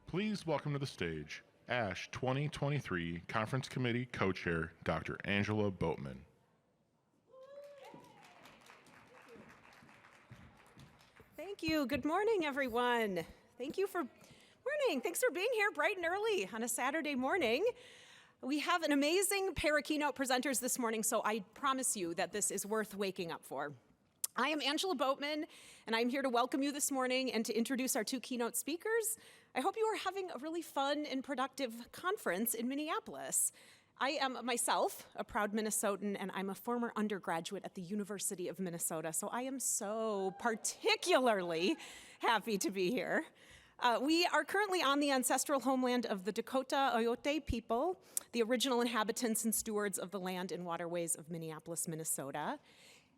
Please welcome to the stage ASHE 2023 Conference Committee Co-Chair, Dr. Angela Boatman. Thank you. Good morning, everyone. Thanks for being here bright and early on a Saturday morning. We have an amazing pair of keynote presenters this morning, so I promise you that this is worth waking up for. I am Angela Boatman, and I'm here to welcome you this morning and to introduce our two keynote speakers. I hope you are having a really fun and productive conference in Minneapolis. I am myself a proud Minnesotan, and I'm a former undergraduate at the University of Minnesota, so I am so particularly happy to be here. We are currently on the ancestral homeland of the Dakota Oyote people, the original inhabitants and stewards of the land and waterways of Minneapolis, Minnesota.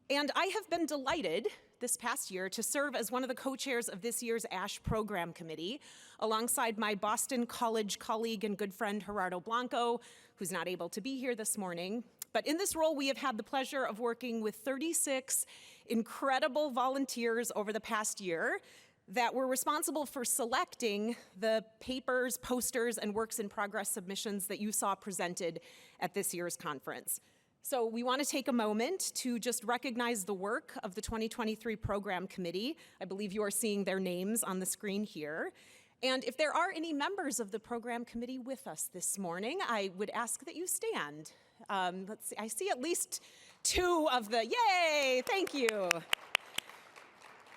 And I have been delighted this past year to serve as one of the co-chairs of this year's ASHE Program Committee, alongside my Boston College colleague and good friend Gerardo Blanco, who's not able to be here this morning. But in this role, we have had the pleasure of working with 36 incredible volunteers over the past year that were responsible for selecting the papers, posters, and works in progress submissions that you saw presented at this year's conference. So we want to take a moment to just recognize the work of the 2023 Program Committee. I believe you are seeing their names on the screen here. And if there are any members of the Program Committee with us this morning, I would ask that you stand. Let's see, I see at least two of the, yay, thank you.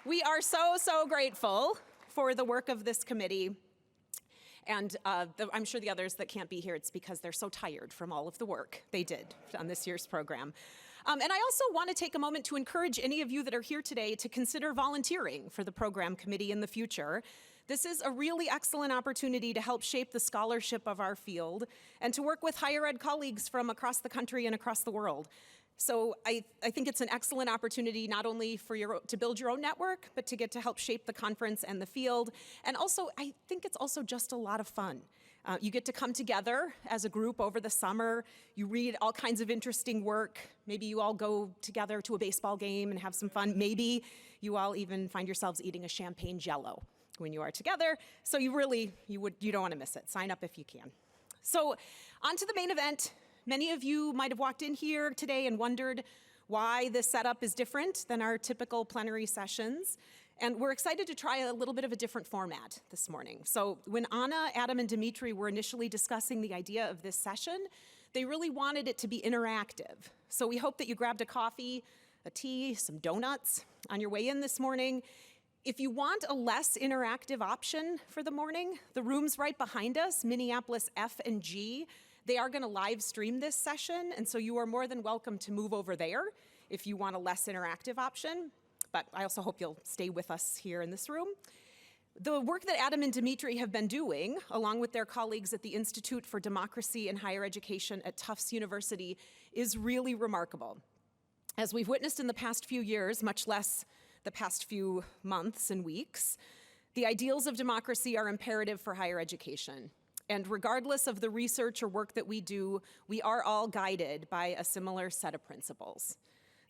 We are so grateful for the work of this committee. And I'm sure the others that can't be here, it's because they're so tired from all of the work they did on this year's program. And I also want to take a moment to encourage any of you that are here today to consider volunteering for the program committee in the future. This is a really excellent opportunity to help shape the scholarship of our field and to work with higher ed colleagues from across the country and across the world. So I think it's an excellent opportunity not only for to build your own network, but to get to help shape the conference and the field. And also, I think it's also just a lot of fun. You get to come together as a group over the summer. You read all kinds of interesting work. Maybe you all go together to a baseball game and have some fun. Maybe you all even find yourselves eating a champagne jello when you are together. So you don't want to miss it. Sign up if you can. So on to the main event. Many of you might have walked in here today and wondered why this setup is different than our typical plenary sessions. And we're excited to try a little bit of a different format this morning. So when Anna, Adam, and Demetri were initially discussing the idea of this session, they really wanted it to be interactive. So we hope that you grabbed a coffee, a tea, some donuts on your way in this morning. If you want a less interactive option for the morning, the rooms right behind us, Minneapolis F and G, they are going to live stream this session, and so you are more than welcome to move over there if you want a less interactive option. But I also hope you'll stay with us here in this room. The work that Adam and Demetri have been doing, along with their colleagues at the Institute for Democracy and Higher Education at Tufts University, is really remarkable. As we've witnessed in the past few years, much less the past few months and weeks, the ideals of democracy are imperative for higher education. And regardless of the research or work that we do, we are all guided by a similar set of principles.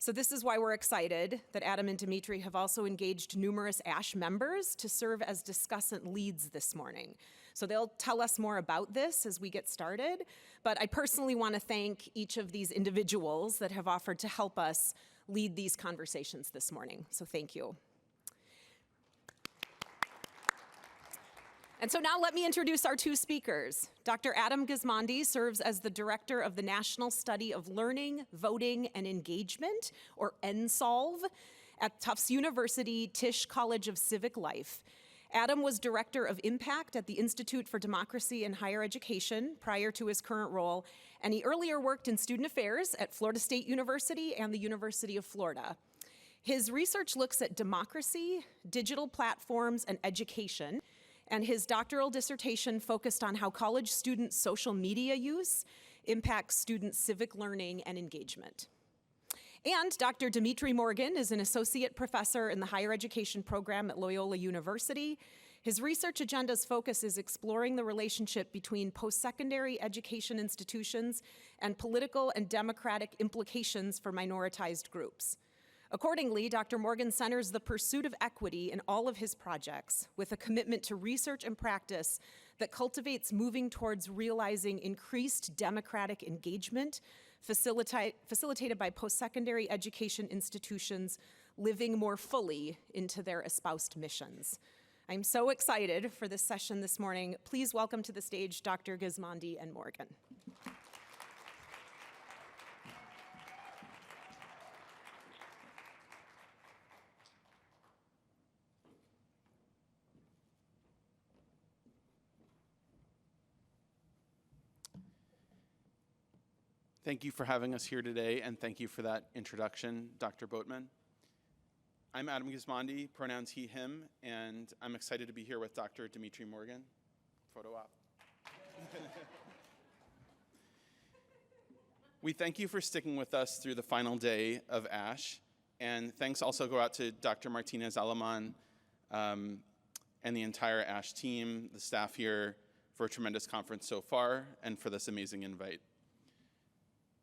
So this is why we're excited that Adam and Demetri have also engaged numerous ASHE members to serve as discussant leads this morning. So they'll tell us more about this as we get started, but I personally want to thank each of these individuals that have offered to help us lead these conversations this morning. So thank you. And so now let me introduce our two speakers. Dr. Adam Gismondi serves as the Director of the National Study of Learning, Voting, and Engagement, or NSOLV, at Tufts University Tisch College of Civic Life. Adam was Director of Impact at the Institute for Democracy and Higher Education prior to his current role, and he earlier worked in student affairs at Florida State University and the University of Florida. His research looks at democracy, digital platforms, and education, and his doctoral dissertation focused on how college students' social media use impacts students' civic learning and engagement. And Dr. Demetri Morgan is an associate professor in the higher education program at Loyola University. His research agenda's focus is exploring the relationship between postsecondary education institutions and political and democratic implications for minoritized groups. Accordingly, Dr. Morgan centers the pursuit of equity in all of his projects with a commitment to research and practice that cultivates moving towards realizing increased democratic engagement, facilitated by postsecondary education institutions living more fully into their espoused missions. I'm so excited for this session this morning. Please welcome to the stage Dr. Gismondi and Morgan. Thank you for having us here today, and thank you for that introduction, Dr. Boatman. I'm Adam Gismondi, pronouns he, him, and I'm excited to be here with Dr. Demetri Morgan. Photo op. We thank you for sticking with us through the final day of ASHE, and thanks also go out to Dr. Martinez-Alaman and the entire ASHE team, the staff here, for a tremendous conference so far, and for this amazing invite.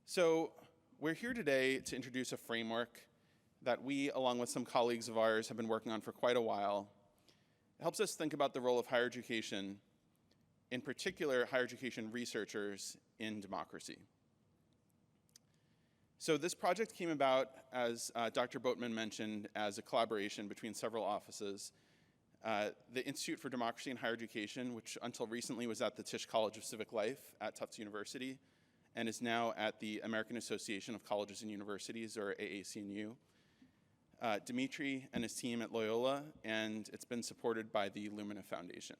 So we're here today to introduce a framework that we, along with some colleagues of ours, have been working on for quite a while. It helps us think about the role of higher education, in particular higher education researchers, in democracy. So this project came about, as Dr. Boatman mentioned, as a collaboration between several offices. The Institute for Democracy and Higher Education, which until recently was at the Tisch College of Civic Life at Tufts University, and is now at the American Association of Colleges and Universities, or AAC&U. Demetri and his team at Loyola, and it's been supported by the Lumina Foundation.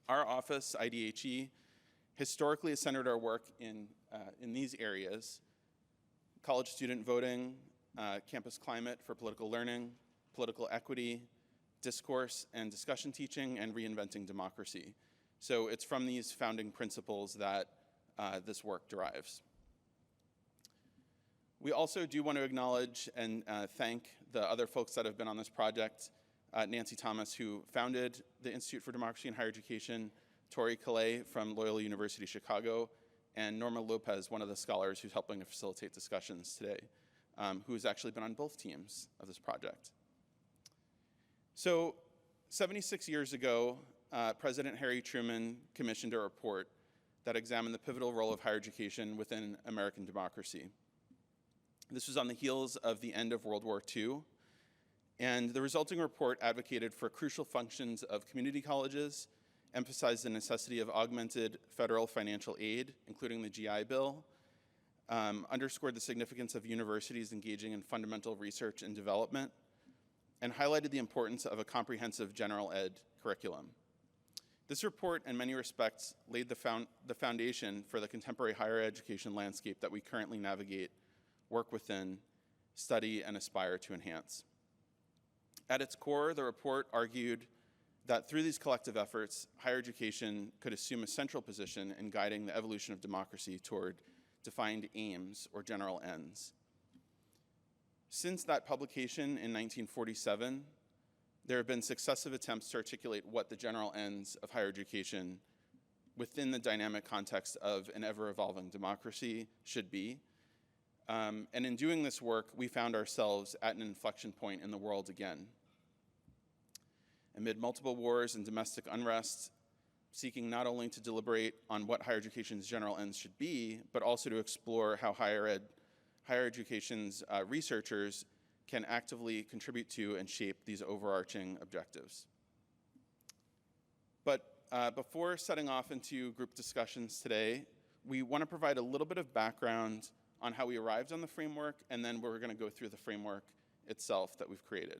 Our office, IDHE, historically has centered our work in these areas: college student voting, campus climate for political learning, political equity, discourse and discussion teaching, and reinventing democracy. So it's from these founding principles that this work derives. We also do want to acknowledge and thank the other folks that have been on this project. Nancy Thomas, who founded the Institute for Democracy and Higher Education, Tori Calais from Loyola University, Chicago, and Norma Lopez, one of the scholars who's helping to facilitate discussions today, who's actually been on both teams of this project. So 76 years ago, President Harry Truman commissioned a report that examined the pivotal role of higher education within American democracy. This was on the heels of the end of World War II, and the resulting report advocated for crucial functions of community colleges, emphasized the necessity of augmented federal financial aid, including the GI Bill, underscored the significance of universities engaging in fundamental research and development, and highlighted the importance of a comprehensive general ed curriculum. This report, in many respects, laid the foundation for the contemporary higher education landscape that we currently navigate, work within, study, and aspire to enhance. At its core, the report argued that through these collective efforts, higher education could assume a central position in guiding the evolution of democracy toward defined aims or general ends. Since that publication in 1947, there have been successive attempts to articulate what the general ends of higher education within the dynamic context of an ever-evolving democracy should be. And in doing this work, we found ourselves at an inflection point in the world again. Amid multiple wars and domestic unrest, seeking not only to deliberate on what higher education's general ends should be, but also to explore how higher education's researchers can actively contribute to and shape these overarching objectives. But before setting off into group discussions today, we want to provide a little bit of background on how we arrived on the framework, and then we're going to go through the framework itself that we've created.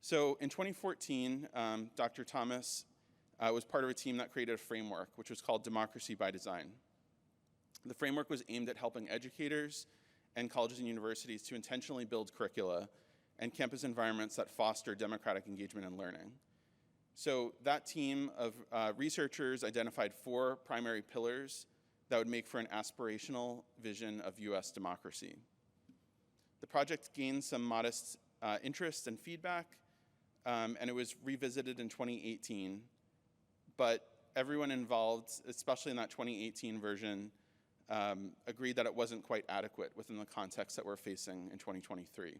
So in 2014, Dr. Thomas was part of a team that created a framework, which was called Democracy by Design. The framework was aimed at helping educators and colleges and universities to intentionally build curricula and campus environments that foster democratic engagement and learning. So that team of researchers identified 4 primary pillars that would make for an aspirational vision of US democracy. The project gained some modest interest and feedback, and it was revisited in 2018, but everyone involved, especially in that 2018 version, agreed that it wasn't quite adequate within the context that we're facing in 2023.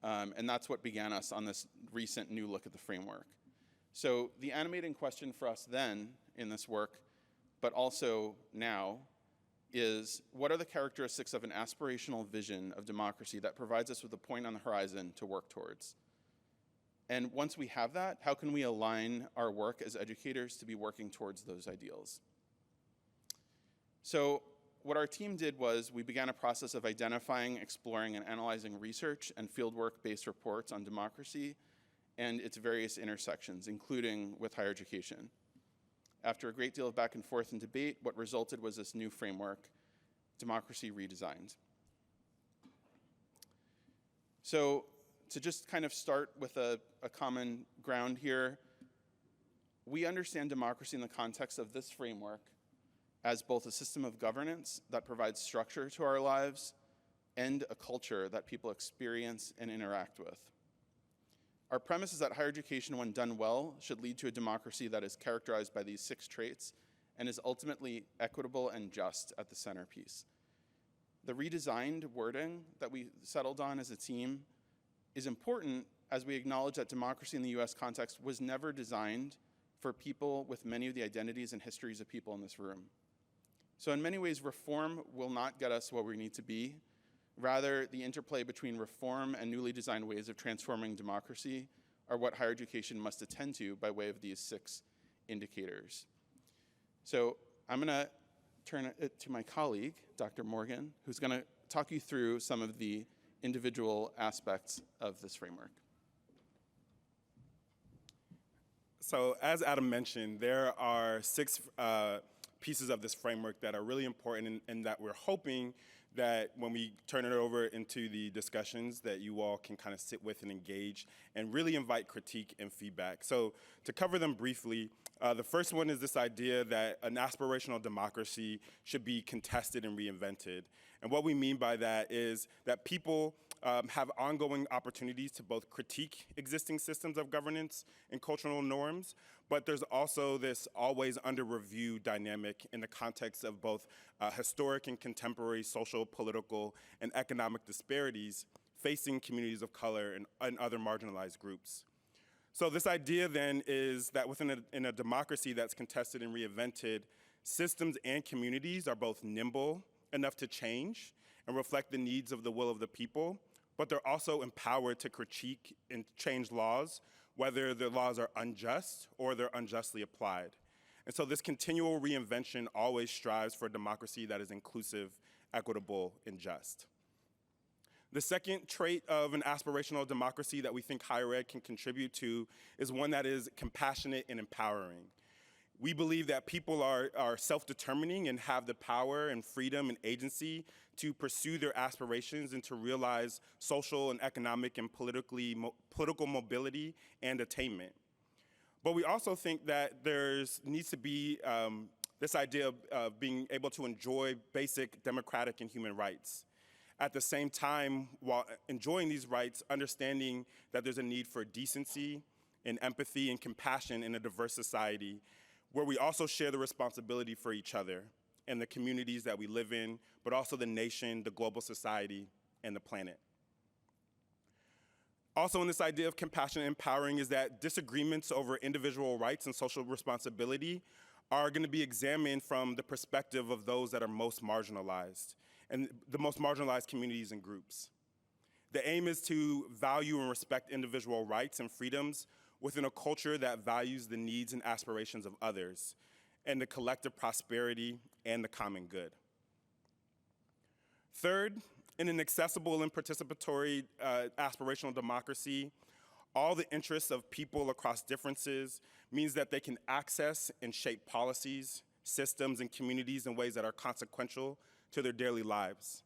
And that's what began us on this recent new look at the framework. So the animating question for us then in this work, but also now, is what are the characteristics of an aspirational vision of democracy that provides us with a point on the horizon to work towards? And once we have that, how can we align our work as educators to be working towards those ideals? So what our team did was we began a process of identifying, exploring, and analyzing research and fieldwork-based reports on democracy and its various intersections, including with higher education. After a great deal of back and forth and debate, what resulted was this new framework, Democracy Redesigned. So to just kind of start with a common ground here, we understand democracy in the context of this framework as both a system of governance that provides structure to our lives and a culture that people experience and interact with. Our premise is that higher education, when done well, should lead to a democracy that is characterized by these 6 traits and is ultimately equitable and just at the centerpiece. The redesigned wording that we settled on as a team is important as we acknowledge that democracy in the US context was never designed for people with many of the identities and histories of people in this room. So in many ways, reform will not get us where we need to be. Rather, the interplay between reform and newly designed ways of transforming democracy are what higher education must attend to by way of these 6 indicators. So I'm gonna turn it to my colleague, Dr. Morgan, who's gonna talk you through some of the individual aspects of this framework. So as Adam mentioned, there are 6 pieces of this framework that are really important and that we're hoping that when we turn it over into the discussions that you all can kind of sit with and engage and really invite critique and feedback. So to cover them briefly, the first one is this idea that an aspirational democracy should be contested and reinvented. And what we mean by that is that people have ongoing opportunities to both critique existing systems of governance and cultural norms, but there's also this always under review dynamic in the context of both historic and contemporary social, political, and economic disparities facing communities of color and other marginalized groups. So this idea then is that in a democracy that's contested and reinvented, systems and communities are both nimble enough to change and reflect the needs of the will of the people, but they're also empowered to critique and change laws, whether the laws are unjust or they're unjustly applied. And so this continual reinvention always strives for a democracy that is inclusive, equitable, and just. The second trait of an aspirational democracy that we think higher ed can contribute to is one that is compassionate and empowering. We believe that people are self-determining and have the power and freedom and agency to pursue their aspirations and to realize social and economic and political mobility and attainment. But we also think that there needs to be this idea of being able to enjoy basic democratic and human rights. At the same time, while enjoying these rights, understanding that there's a need for decency and empathy and compassion in a diverse society, where we also share the responsibility for each other and the communities that we live in, but also the nation, the global society, and the planet. Also in this idea of compassion and empowering is that disagreements over individual rights and social responsibility are going to be examined from the perspective of those that are most marginalized, and the most marginalized communities and groups. The aim is to value and respect individual rights and freedoms within a culture that values the needs and aspirations of others, and the collective prosperity and the common good. Third, in an accessible and participatory aspirational democracy, all the interests of people across differences means that they can access and shape policies, systems, and communities in ways that are consequential to their daily lives.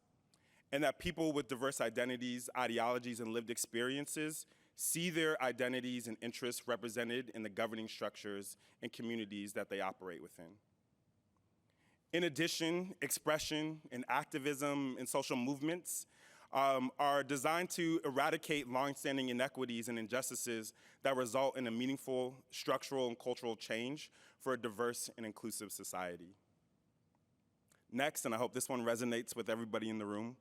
And that people with diverse identities, ideologies, and lived experiences see their identities and interests represented in the governing structures and communities that they operate within. In addition, expression and activism and social movements are designed to eradicate longstanding inequities and injustices that result in a meaningful structural and cultural change for a diverse and inclusive society. Next, and I hope this one resonates with everybody in the room,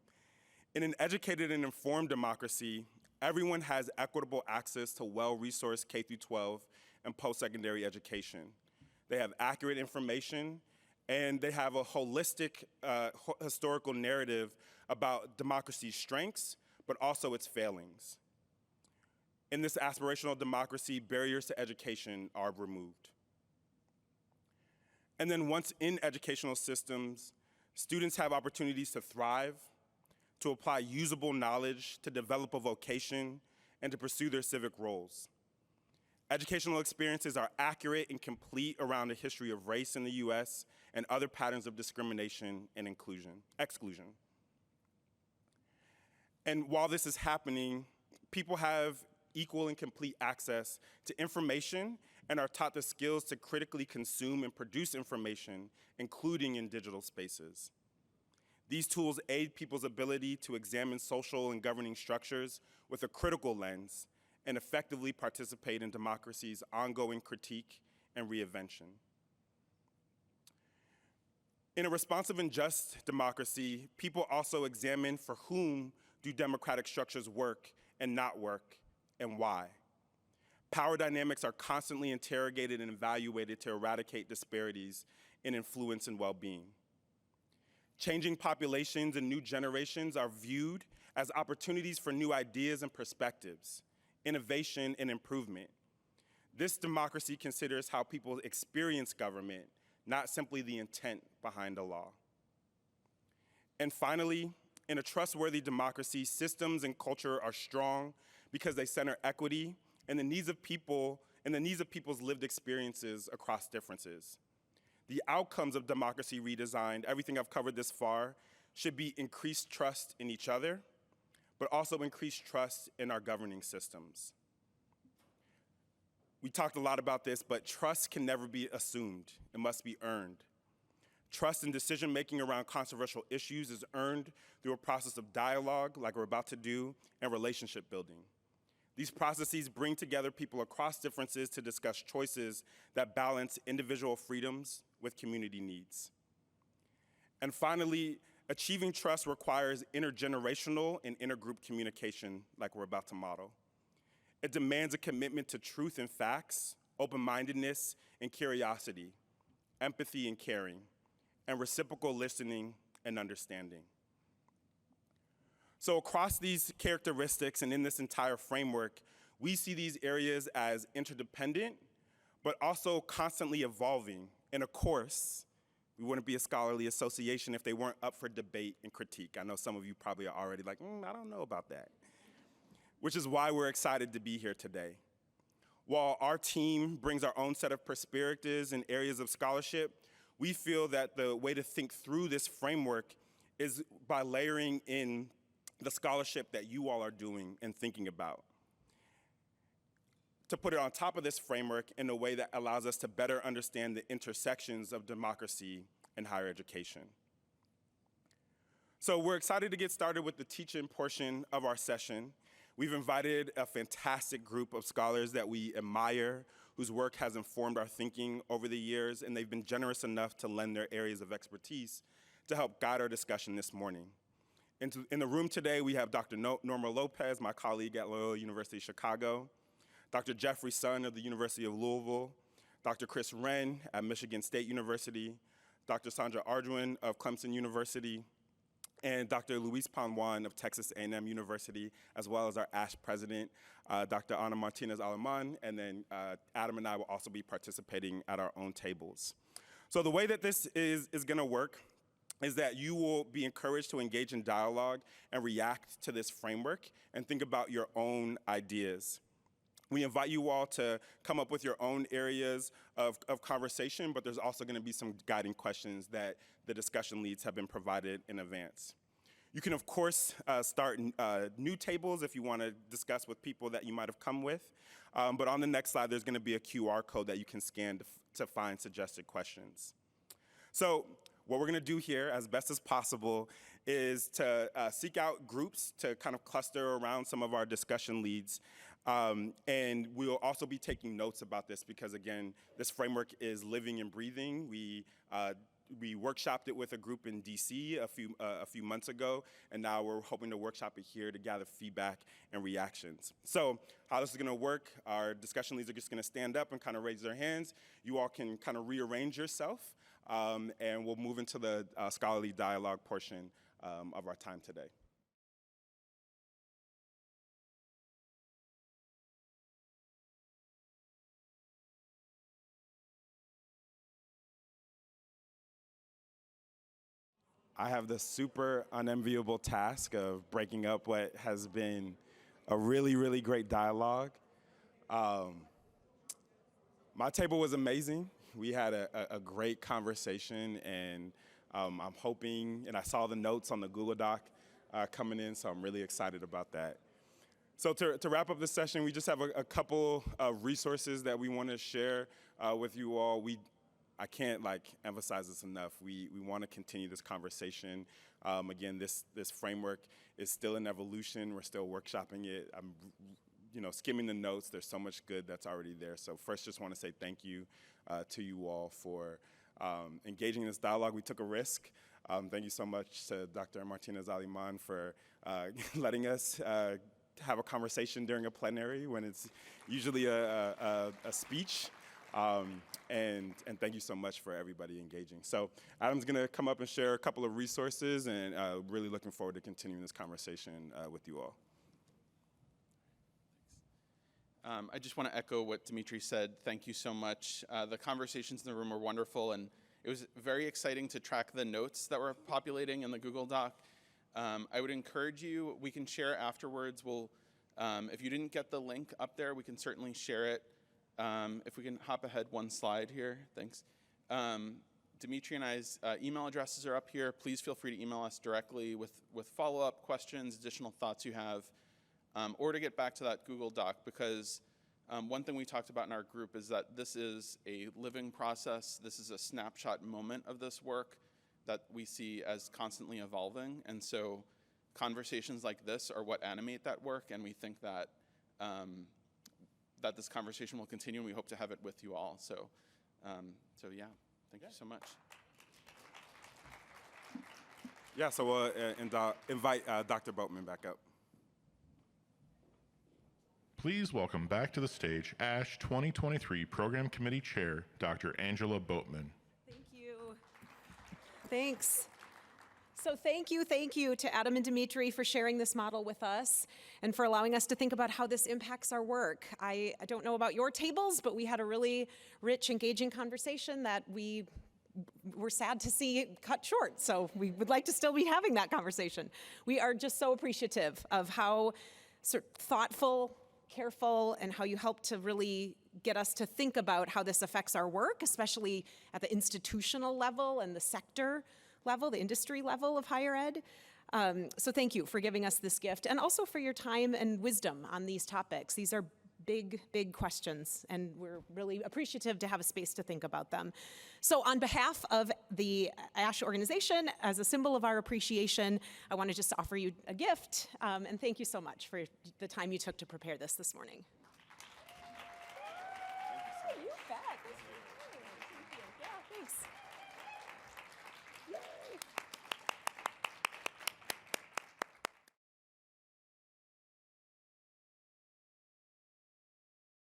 in an educated and informed democracy, everyone has equitable access to well-resourced K-12 and post-secondary education. They have accurate information, and they have a holistic historical narrative about democracy's strengths, but also its failings. In this aspirational democracy, barriers to education are removed. And then once in educational systems, students have opportunities to thrive, to apply usable knowledge, to develop a vocation, and to pursue their civic roles. Educational experiences are accurate and complete around the history of race in the US and other patterns of discrimination and exclusion. And while this is happening, people have equal and complete access to information and are taught the skills to critically consume and produce information, including in digital spaces. These tools aid people's ability to examine social and governing structures with a critical lens and effectively participate in democracy's ongoing critique and reinvention. In a responsive and just democracy, people also examine for whom do democratic structures work and not work, and why. Power dynamics are constantly interrogated and evaluated to eradicate disparities in influence and well-being. Changing populations and new generations are viewed as opportunities for new ideas and perspectives, innovation and improvement. This democracy considers how people experience government, not simply the intent behind the law. And finally, in a trustworthy democracy, systems and culture are strong because they center equity and the needs of people's lived experiences across differences. The outcomes of democracy redesigned, everything I've covered this far, should be increased trust in each other, but also increased trust in our governing systems. We talked a lot about this, but trust can never be assumed. It must be earned. Trust in decision-making around controversial issues is earned through a process of dialogue, like we're about to do, and relationship building. These processes bring together people across differences to discuss choices that balance individual freedoms with community needs. And finally, achieving trust requires intergenerational and intergroup communication, like we're about to model. It demands a commitment to truth and facts, open-mindedness and curiosity, empathy and caring, and reciprocal listening and understanding. So across these characteristics and in this entire framework, we see these areas as interdependent, but also constantly evolving. And of course, we wouldn't be a scholarly association if they weren't up for debate and critique. I know some of you probably are already like, I don't know about that. Which is why we're excited to be here today. While our team brings our own set of perspectives and areas of scholarship, we feel that the way to think through this framework is by layering in the scholarship that you all are doing and thinking about. To put it on top of this framework in a way that allows us to better understand the intersections of democracy and higher education. So we're excited to get started with the teaching portion of our session. We've invited a fantastic group of scholars that we admire, whose work has informed our thinking over the years, and they've been generous enough to lend their areas of expertise to help guide our discussion this morning. In the room today, we have Dr. Norma Lopez, my colleague at Loyola University, Chicago, Dr. Jeffrey Sun of the University of Louisville, Dr. Chris Wren at Michigan State University, Dr. Sandra Arduin of Clemson University, and Dr. Luis Panwan of Texas A&M University, as well as our ASHE president, Dr. Ana Martinez Aleman, and then Adam and I will also be participating at our own tables. So the way that this is gonna work is that you will be encouraged to engage in dialogue and react to this framework and think about your own ideas. We invite you all to come up with your own areas of conversation, but there's also gonna be some guiding questions that the discussion leads have been provided in advance. You can, of course, start new tables if you wanna discuss with people that you might have come with, but on the next slide, there's gonna be a QR code that you can scan to find suggested questions. So what we're gonna do here, as best as possible, is to seek out groups to kind of cluster around some of our discussion leads. And we'll also be taking notes about this because, again, this framework is living and breathing. We we workshopped it with a group in DC a few months ago, and now we're hoping to workshop it here to gather feedback and reactions. So how this is going to work, our discussion leads are just going to stand up and kind of raise their hands. You all can kind of rearrange yourself, and we'll move into the scholarly dialogue portion of our time today. I have the super unenviable task of breaking up what has been a really, really great dialogue. My table was amazing. We had a great conversation, and I'm hoping, and I saw the notes on the Google Doc coming in, so I'm really excited about that. So to wrap up this session, we just have a couple of resources that we want to share with you all. I can't emphasize this enough. We want to continue this conversation. Again, this framework is still in evolution. We're still workshopping it. I'm skimming the notes. There's so much good that's already there. So first, just want to say thank you to you all for engaging in this dialogue. We took a risk. Thank you so much to Dr. Martinez-Aliman for letting us have a conversation during a plenary when it's usually a speech. And thank you so much for everybody engaging. So Adam's going to come up and share a couple of resources, and really looking forward to continuing this conversation with you all. I just want to echo what Demetri said. Thank you so much. The conversations in the room were wonderful, and it was very exciting to track the notes that were populating in the Google Doc. I would encourage you, we can share afterwards. If you didn't get the link up there, we can certainly share it. If we can hop ahead one slide here, thanks. Demetri and I's email addresses are up here. Please feel free to email us directly with follow-up questions, additional thoughts you have, or to get back to that Google Doc, because one thing we talked about in our group is that this is a living process. This is a snapshot moment of this work that we see as constantly evolving, and so conversations like this are what animate that work, and we think that that this conversation will continue, and we hope to have it with you all. So yeah, thank you so much. Yeah, so we'll invite Dr. Boatman back up. Please welcome back to the stage ASHE 2023 Program Committee Chair, Dr. Angela Boatman. Thank you. Thanks. So thank you to Adam and Demetri for sharing this model with us and for allowing us to think about how this impacts our work. I don't know about your tables, but we had a really rich, engaging conversation that we were sad to see cut short. So we would like to still be having that conversation. We are just so appreciative of how thoughtful, careful, and how you help to really get us to think about how this affects our work, especially at the institutional level and the sector level, the industry level of higher ed. So thank you for giving us this gift, and also for your time and wisdom on these topics. These are big, big questions, and we're really appreciative to have a space to think about them. So on behalf of the ASHE organization, as a symbol of our appreciation, I want to just offer you a gift, and thank you so much for the time you took to prepare this morning. You bet. Thank you. Yeah, thanks. Yay.